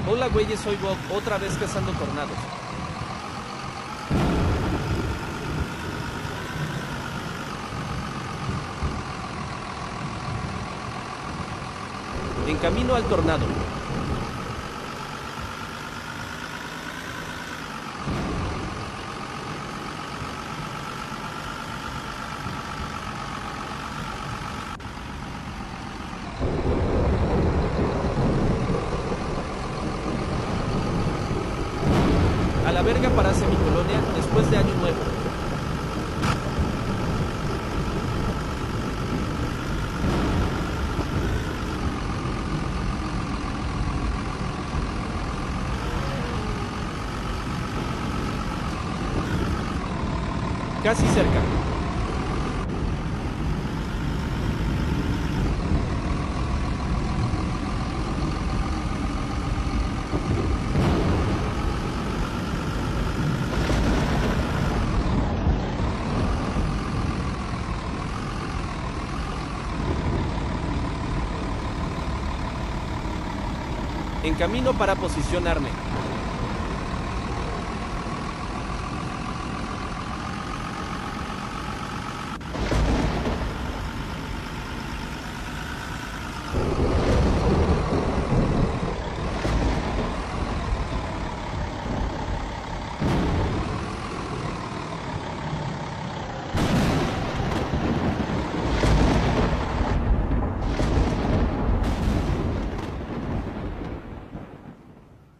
Hola güeyes, soy Bob, otra vez cazando tornados. En camino al tornado. A la verga para Semicolonia, después de Año Nuevo. Casi cerca. En camino para posicionarme.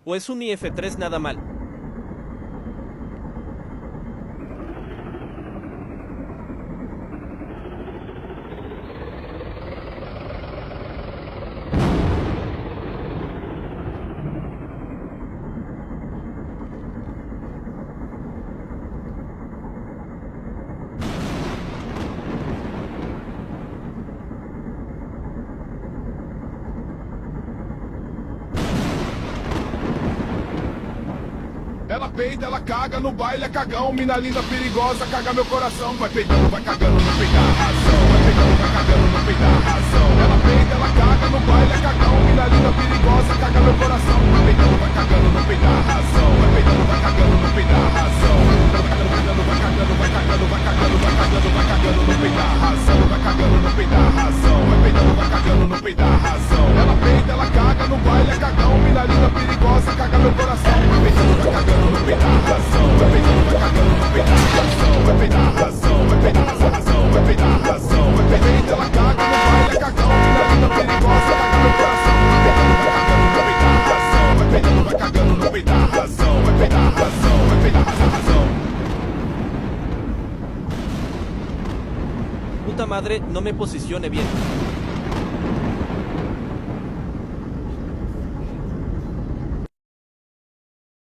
¿O es un IF-3 nada mal? Ela peida, ela caga no baile, é cagão. Mina linda, perigosa, caga meu coração. Vai peidando, vai cagando, não peida razão. Vai peidando, vai cagando, não peida razão. Ela peida, ela caga no baile, é cagão. Mina linda, perigosa, caga meu coração. Vai peidando, vai cagando, não peida razão. Vai peidando, vai cagando, não peida razão. Vai cagando, vai cagando, vai cagando, vai cagando, vai cagando, vai cagando, não peida razão. Vai cagando, não peida razão. Vai peidando, vai cagando, não peida razão. Ela peida, ela caga no baile, é cagão. Mina linda, perigosa, caga meu coração. Vai peidando, vai cagando. Vai peidar razão, vai peidando, vai cagando, vai peidar razão, vai peidar razão, vai peidar razão, vai peidar razão, vai peidar, ela caga no baile, é cagão, mina linda perigosa, caga meu coração, vai peidando, vai cagando, vai peidar razão, vai peidando, vai cagando, vai peidar razão, vai peidar razão, vai peidar razão. Puta madre, no me posicione bien.